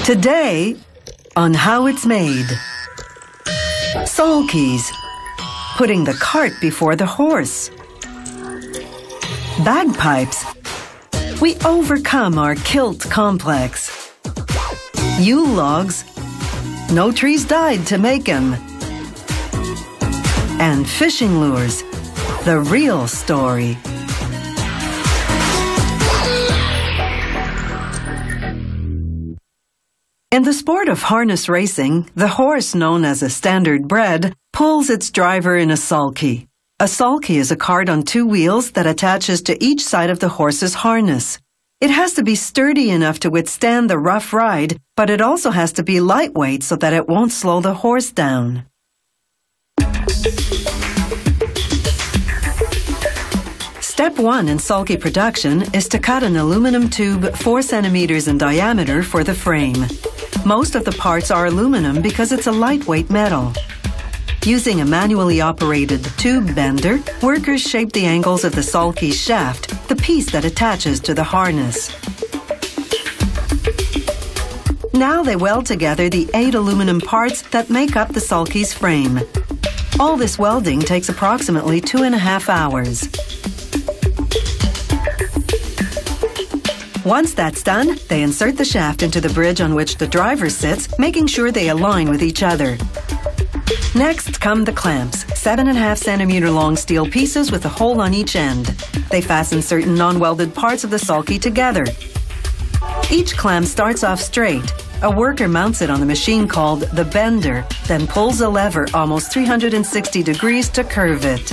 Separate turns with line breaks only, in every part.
Today, on how it's made. Sulkies, putting the cart before the horse. Bagpipes, we overcome our kilt complex. Yule logs, no trees died to make 'em. And fishing lures, the real story. In the sport of harness racing, the horse, known as a standard bred, pulls its driver in a sulky. A sulky is a cart on two wheels that attaches to each side of the horse's harness. It has to be sturdy enough to withstand the rough ride, but it also has to be lightweight so that it won't slow the horse down. Step 1 in sulky production is to cut an aluminum tube 4 centimeters in diameter for the frame. Most of the parts are aluminum because it's a lightweight metal. Using a manually operated tube bender, workers shape the angles of the sulky's shaft, the piece that attaches to the harness. Now they weld together the 8 aluminum parts that make up the sulky's frame. All this welding takes approximately 2.5 hours. Once that's done, they insert the shaft into the bridge on which the driver sits, making sure they align with each other. Next come the clamps, 7.5 centimeter long steel pieces with a hole on each end. They fasten certain non-welded parts of the sulky together. Each clamp starts off straight. A worker mounts it on the machine called the bender, then pulls a lever almost 360 degrees to curve it.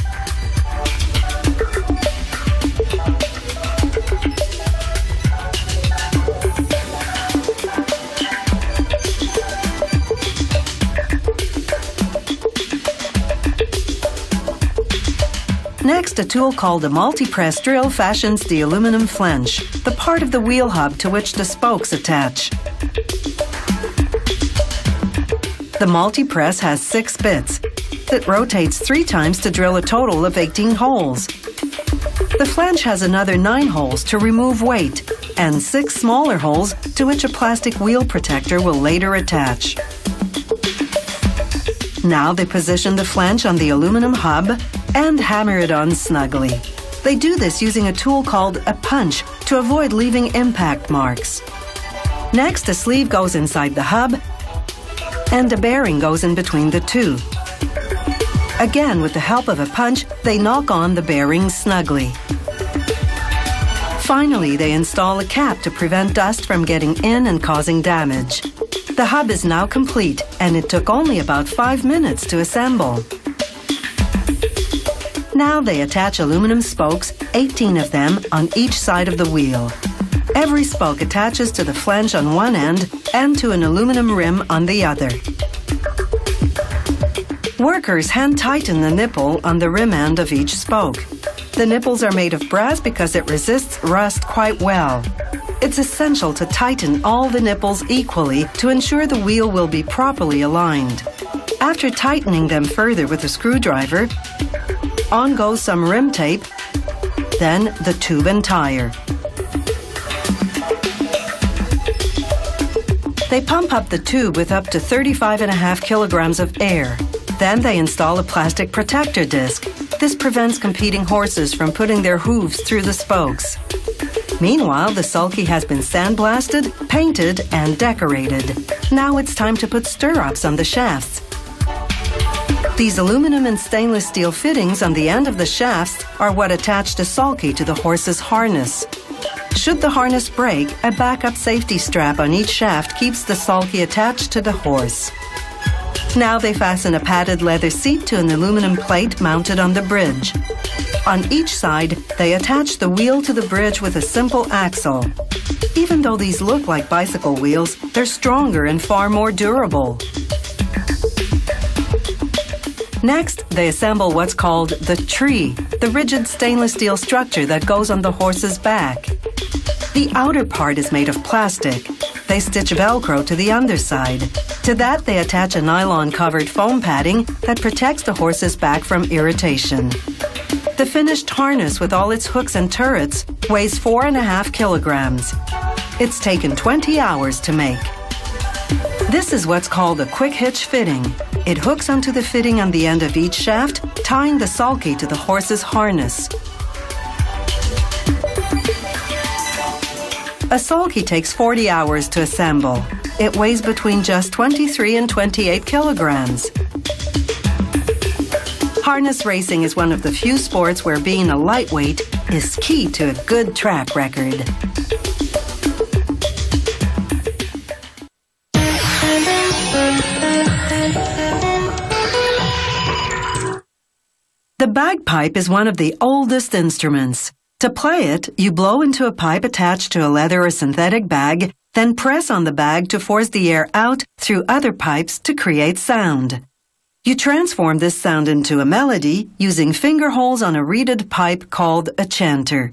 Next, a tool called a multi-press drill fashions the aluminum flange, the part of the wheel hub to which the spokes attach. The multi-press has 6 bits. It rotates 3 times to drill a total of 18 holes. The flange has another 9 holes to remove weight, and 6 smaller holes to which a plastic wheel protector will later attach. Now they position the flange on the aluminum hub and hammer it on snugly. They do this using a tool called a punch to avoid leaving impact marks. Next, a sleeve goes inside the hub and a bearing goes in between the two. Again, with the help of a punch, they knock on the bearing snugly. Finally, they install a cap to prevent dust from getting in and causing damage. The hub is now complete, and it took only about 5 minutes to assemble. Now they attach aluminum spokes, 18 of them, on each side of the wheel. Every spoke attaches to the flange on one end and to an aluminum rim on the other. Workers hand tighten the nipple on the rim end of each spoke. The nipples are made of brass because it resists rust quite well. It's essential to tighten all the nipples equally to ensure the wheel will be properly aligned. After tightening them further with a screwdriver, on goes some rim tape, then the tube and tire. They pump up the tube with up to 35.5 kilograms of air. Then they install a plastic protector disc. This prevents competing horses from putting their hooves through the spokes. Meanwhile, the sulky has been sandblasted, painted, and decorated. Now it's time to put stirrups on the shafts. These aluminum and stainless steel fittings on the end of the shafts are what attach the sulky to the horse's harness. Should the harness break, a backup safety strap on each shaft keeps the sulky attached to the horse. Now they fasten a padded leather seat to an aluminum plate mounted on the bridge. On each side, they attach the wheel to the bridge with a simple axle. Even though these look like bicycle wheels, they're stronger and far more durable. Next, they assemble what's called the tree, the rigid stainless steel structure that goes on the horse's back. The outer part is made of plastic. They stitch Velcro to the underside. To that, they attach a nylon-covered foam padding that protects the horse's back from irritation. The finished harness with all its hooks and turrets weighs 4.5 kilograms. It's taken 20 hours to make. This is what's called a quick hitch fitting. It hooks onto the fitting on the end of each shaft, tying the sulky to the horse's harness. A sulky takes 40 hours to assemble. It weighs between just 23 and 28 kilograms. Harness racing is one of the few sports where being a lightweight is key to a good track record. The bagpipe is one of the oldest instruments. To play it, you blow into a pipe attached to a leather or synthetic bag, then press on the bag to force the air out through other pipes to create sound. You transform this sound into a melody using finger holes on a reeded pipe called a chanter.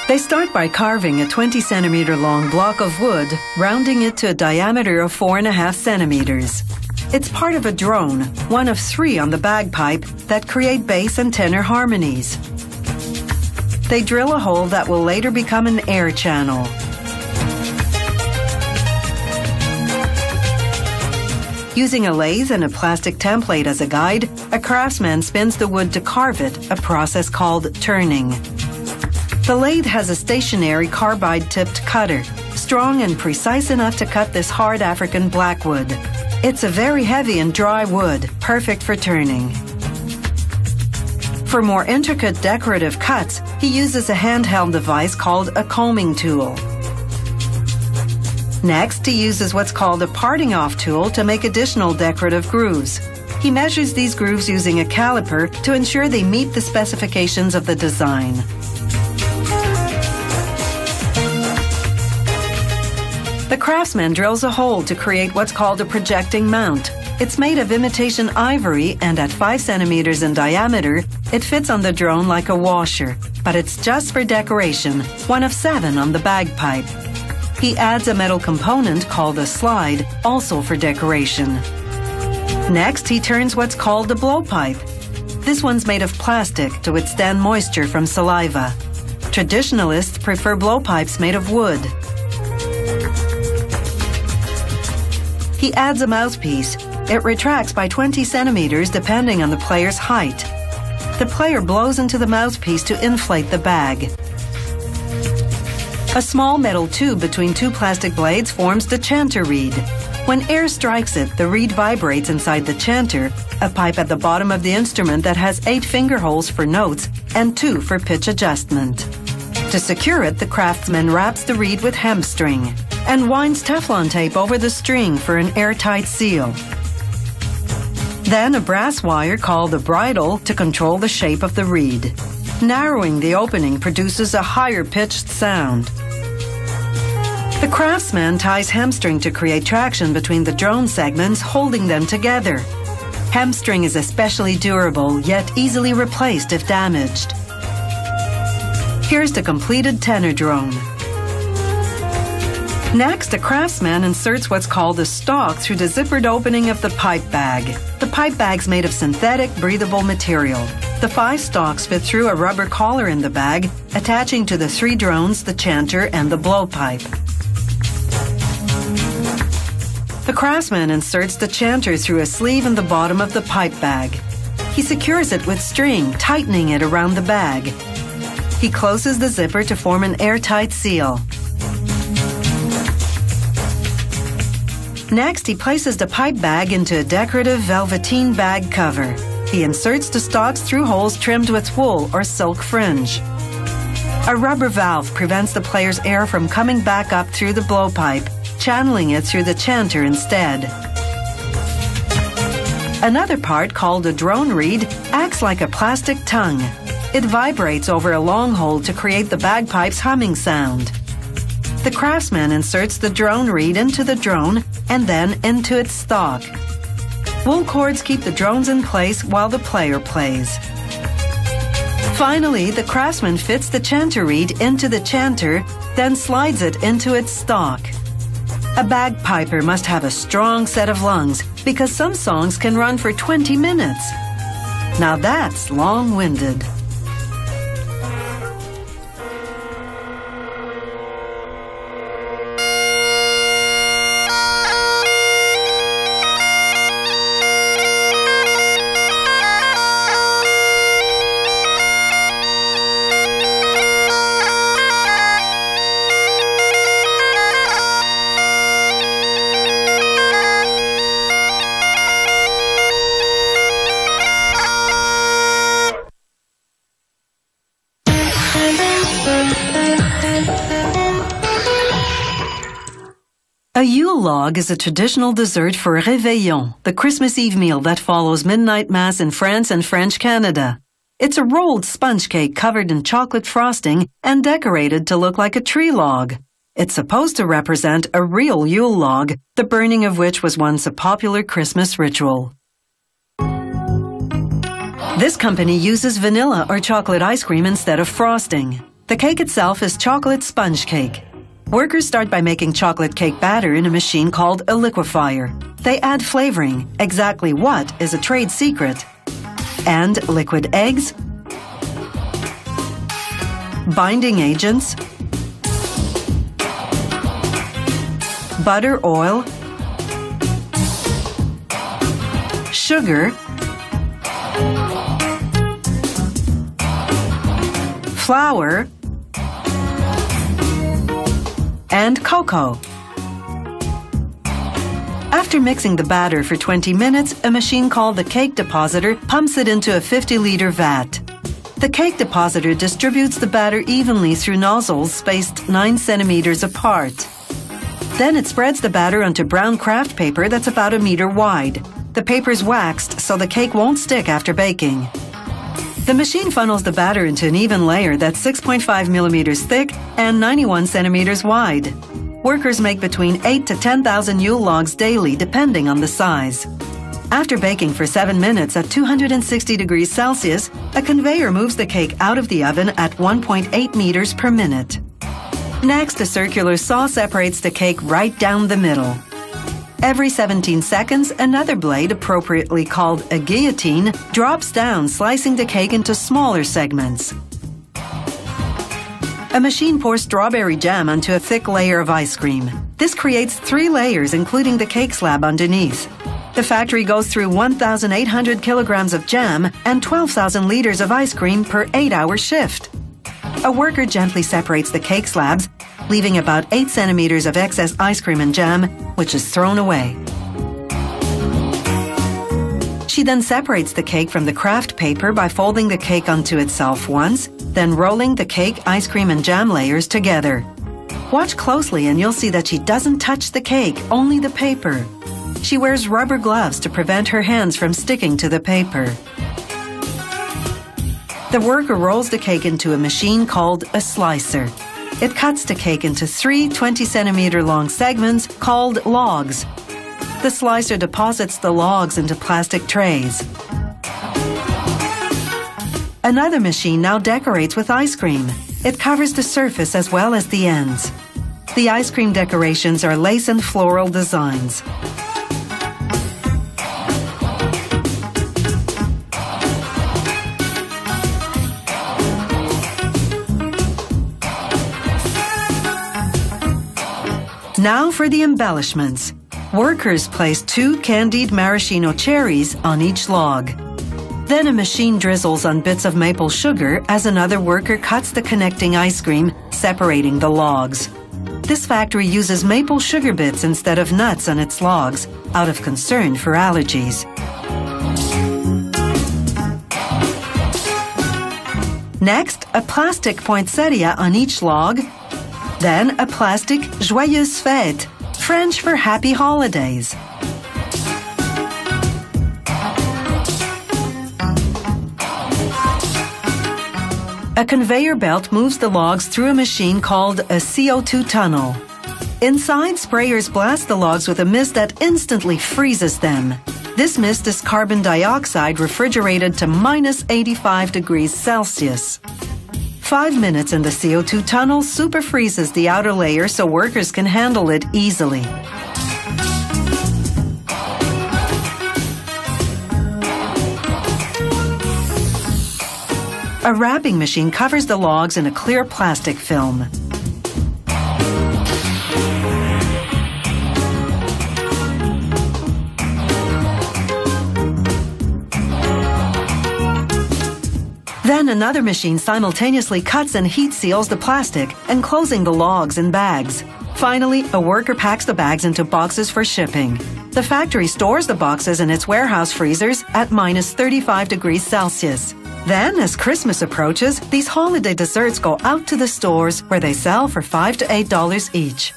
They start by carving a 20-centimeter long block of wood, rounding it to a diameter of 4.5 centimeters. It's part of a drone, one of 3 on the bagpipe, that create bass and tenor harmonies. They drill a hole that will later become an air channel. Using a lathe and a plastic template as a guide, a craftsman spins the wood to carve it, a process called turning. The lathe has a stationary carbide-tipped cutter, strong and precise enough to cut this hard African blackwood. It's a very heavy and dry wood, perfect for turning. For more intricate decorative cuts, he uses a handheld device called a combing tool. Next, he uses what's called a parting-off tool to make additional decorative grooves. He measures these grooves using a caliper to ensure they meet the specifications of the design. The craftsman drills a hole to create what's called a projecting mount. It's made of imitation ivory and at 5 centimeters in diameter, it fits on the drone like a washer, but it's just for decoration, one of 7 on the bagpipe. He adds a metal component called a slide, also for decoration. Next, he turns what's called a blowpipe. This one's made of plastic to withstand moisture from saliva. Traditionalists prefer blowpipes made of wood. He adds a mouthpiece. It retracts by 20 centimeters depending on the player's height. The player blows into the mouthpiece to inflate the bag. A small metal tube between 2 plastic blades forms the chanter reed. When air strikes it, the reed vibrates inside the chanter, a pipe at the bottom of the instrument that has 8 finger holes for notes and 2 for pitch adjustment. To secure it, the craftsman wraps the reed with hemp string and winds Teflon tape over the string for an airtight seal. Then a brass wire called a bridle to control the shape of the reed. Narrowing the opening produces a higher pitched sound. The craftsman ties hemp string to create traction between the drone segments, holding them together. Hemp string is especially durable, yet easily replaced if damaged. Here's the completed tenor drone. Next, a craftsman inserts what's called a stalk through the zippered opening of the pipe bag. The pipe bag's made of synthetic, breathable material. The 5 stalks fit through a rubber collar in the bag, attaching to the 3 drones, the chanter, and the blowpipe. The craftsman inserts the chanter through a sleeve in the bottom of the pipe bag. He secures it with string, tightening it around the bag. He closes the zipper to form an airtight seal. Next, he places the pipe bag into a decorative velveteen bag cover. He inserts the stalks through holes trimmed with wool or silk fringe. A rubber valve prevents the player's air from coming back up through the blowpipe, channeling it through the chanter instead. Another part, called a drone reed, acts like a plastic tongue. It vibrates over a long hole to create the bagpipe's humming sound. The craftsman inserts the drone reed into the drone and then into its stalk. Wool cords keep the drones in place while the player plays. Finally, the craftsman fits the chanter reed into the chanter, then slides it into its stalk. A bagpiper must have a strong set of lungs because some songs can run for 20 minutes. Now that's long-winded. A Yule log is a traditional dessert for Réveillon, the Christmas Eve meal that follows midnight mass in France and French Canada. It's a rolled sponge cake covered in chocolate frosting and decorated to look like a tree log. It's supposed to represent a real Yule log, the burning of which was once a popular Christmas ritual. This company uses vanilla or chocolate ice cream instead of frosting. The cake itself is chocolate sponge cake. Workers start by making chocolate cake batter in a machine called a liquefier. They add flavoring, exactly what is a trade secret, and liquid eggs, binding agents, butter, oil, sugar, flour, and cocoa. After mixing the batter for 20 minutes, a machine called the cake depositor pumps it into a 50-liter vat. The cake depositor distributes the batter evenly through nozzles spaced 9 centimeters apart. Then it spreads the batter onto brown craft paper that's about 1 meter wide. The paper's waxed so the cake won't stick after baking. The machine funnels the batter into an even layer that's 6.5 millimeters thick and 91 centimeters wide. Workers make between 8 to 10,000 Yule logs daily, depending on the size. After baking for 7 minutes at 260 degrees Celsius, a conveyor moves the cake out of the oven at 1.8 meters per minute. Next, a circular saw separates the cake right down the middle. Every 17 seconds, another blade, appropriately called a guillotine, drops down, slicing the cake into smaller segments. A machine pours strawberry jam onto a thick layer of ice cream. This creates 3 layers, including the cake slab underneath. The factory goes through 1,800 kilograms of jam and 12,000 liters of ice cream per 8-hour shift. A worker gently separates the cake slabs, leaving about 8 centimeters of excess ice cream and jam, which is thrown away. She then separates the cake from the craft paper by folding the cake onto itself once, then rolling the cake, ice cream, and jam layers together. Watch closely and you'll see that she doesn't touch the cake, only the paper. She wears rubber gloves to prevent her hands from sticking to the paper. The worker rolls the cake into a machine called a slicer. It cuts the cake into 3 20-centimeter long segments called logs. The slicer deposits the logs into plastic trays. Another machine now decorates with ice cream. It covers the surface as well as the ends. The ice cream decorations are lace and floral designs. Now for the embellishments. Workers place 2 candied maraschino cherries on each log. Then a machine drizzles on bits of maple sugar as another worker cuts the connecting ice cream, separating the logs. This factory uses maple sugar bits instead of nuts on its logs, out of concern for allergies. Next, a plastic poinsettia on each log. Then a plastic Joyeuse Fête, French for happy holidays. A conveyor belt moves the logs through a machine called a CO2 tunnel. Inside, sprayers blast the logs with a mist that instantly freezes them. This mist is carbon dioxide refrigerated to minus 85 degrees Celsius. 5 minutes in the CO2 tunnel super freezes the outer layer so workers can handle it easily. A wrapping machine covers the logs in a clear plastic film. Then another machine simultaneously cuts and heat seals the plastic, enclosing the logs in bags. Finally, a worker packs the bags into boxes for shipping. The factory stores the boxes in its warehouse freezers at minus 35 degrees Celsius. Then, as Christmas approaches, these holiday desserts go out to the stores where they sell for $5 to $8 each.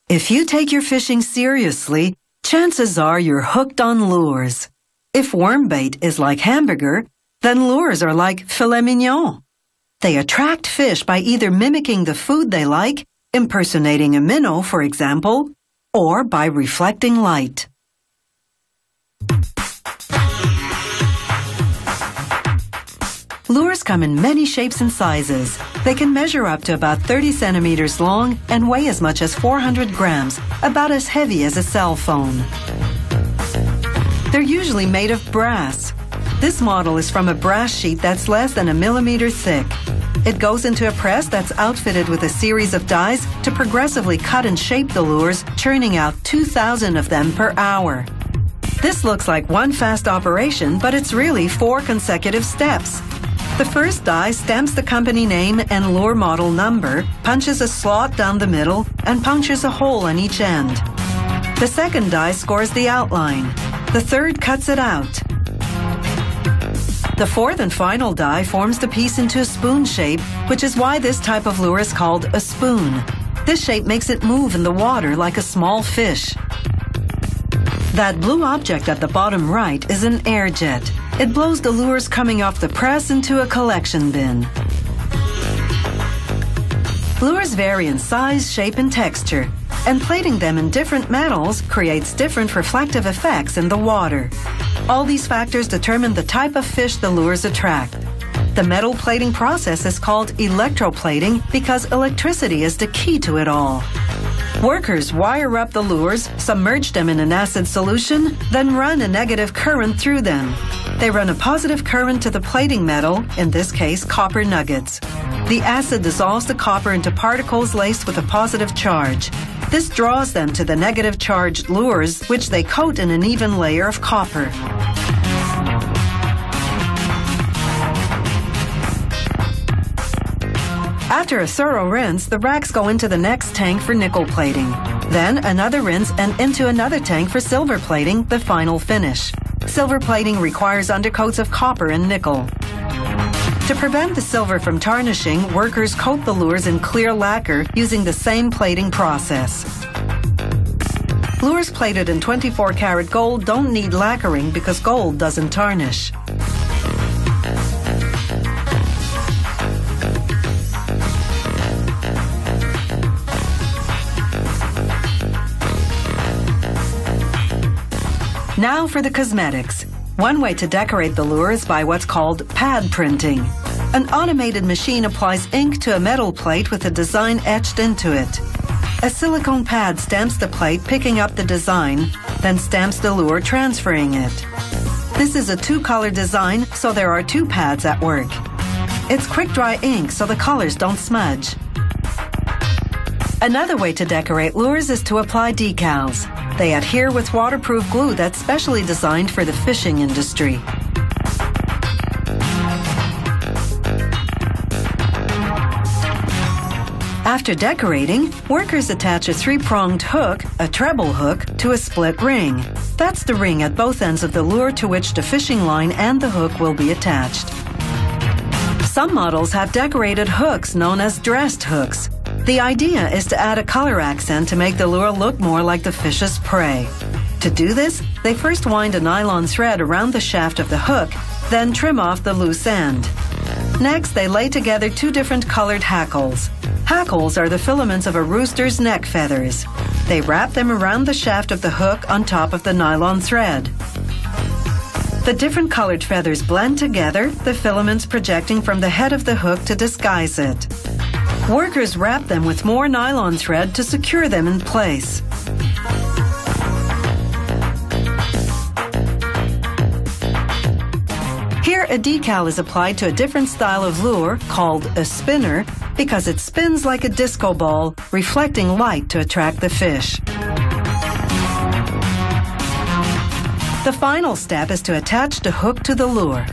If you take your fishing seriously, chances are you're hooked on lures. If worm bait is like hamburger, then lures are like filet mignon. They attract fish by either mimicking the food they like, impersonating a minnow, for example, or by reflecting light. Lures come in many shapes and sizes. They can measure up to about 30 centimeters long and weigh as much as 400 grams, about as heavy as a cell phone. They're usually made of brass. This model is from a brass sheet that's less than a millimeter thick. It goes into a press that's outfitted with a series of dies to progressively cut and shape the lures, churning out 2,000 of them per hour. This looks like one fast operation, but it's really 4 consecutive steps. The first die stamps the company name and lure model number, punches a slot down the middle, and punctures a hole on each end. The second die scores the outline. The third cuts it out. The fourth and final die forms the piece into a spoon shape, which is why this type of lure is called a spoon. This shape makes it move in the water like a small fish. That blue object at the bottom right is an air jet. It blows the lures coming off the press into a collection bin. Lures vary in size, shape, and texture, and plating them in different metals creates different reflective effects in the water. All these factors determine the type of fish the lures attract. The metal plating process is called electroplating because electricity is the key to it all. Workers wire up the lures, submerge them in an acid solution, then run a negative current through them. They run a positive current to the plating metal, in this case copper nuggets. The acid dissolves the copper into particles laced with a positive charge. This draws them to the negative charged lures, which they coat in an even layer of copper. After a thorough rinse, the racks go into the next tank for nickel plating. Then another rinse and into another tank for silver plating, the final finish. Silver plating requires undercoats of copper and nickel. To prevent the silver from tarnishing, workers coat the lures in clear lacquer using the same plating process. Lures plated in 24-karat gold don't need lacquering because gold doesn't tarnish. Now for the cosmetics. One way to decorate the lure is by what's called pad printing. An automated machine applies ink to a metal plate with a design etched into it. A silicone pad stamps the plate, picking up the design, then stamps the lure, transferring it. This is a 2-color design, so there are 2 pads at work. It's quick-dry ink, so the colors don't smudge. Another way to decorate lures is to apply decals. They adhere with waterproof glue that's specially designed for the fishing industry. After decorating, workers attach a 3-pronged hook, a treble hook, to a split ring. That's the ring at both ends of the lure to which the fishing line and the hook will be attached. Some models have decorated hooks known as dressed hooks. The idea is to add a color accent to make the lure look more like the fish's prey. To do this, they first wind a nylon thread around the shaft of the hook, then trim off the loose end. Next, they lay together 2 different colored hackles. Hackles are the filaments of a rooster's neck feathers. They wrap them around the shaft of the hook on top of the nylon thread. The different colored feathers blend together, the filaments projecting from the head of the hook to disguise it. Workers wrap them with more nylon thread to secure them in place. Here, a decal is applied to a different style of lure, called a spinner, because it spins like a disco ball, reflecting light to attract the fish. The final step is to attach the hook to the lure.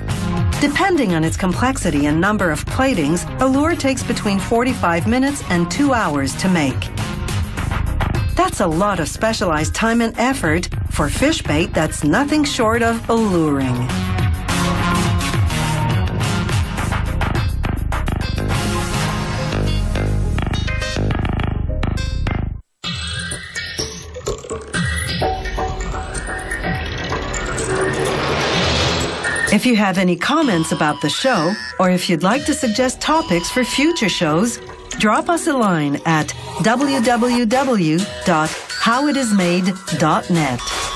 Depending on its complexity and number of platings, a lure takes between 45 minutes and 2 hours to make. That's a lot of specialized time and effort for fish bait that's nothing short of alluring. If you have any comments about the show, or if you'd like to suggest topics for future shows, drop us a line at www.howitismade.net.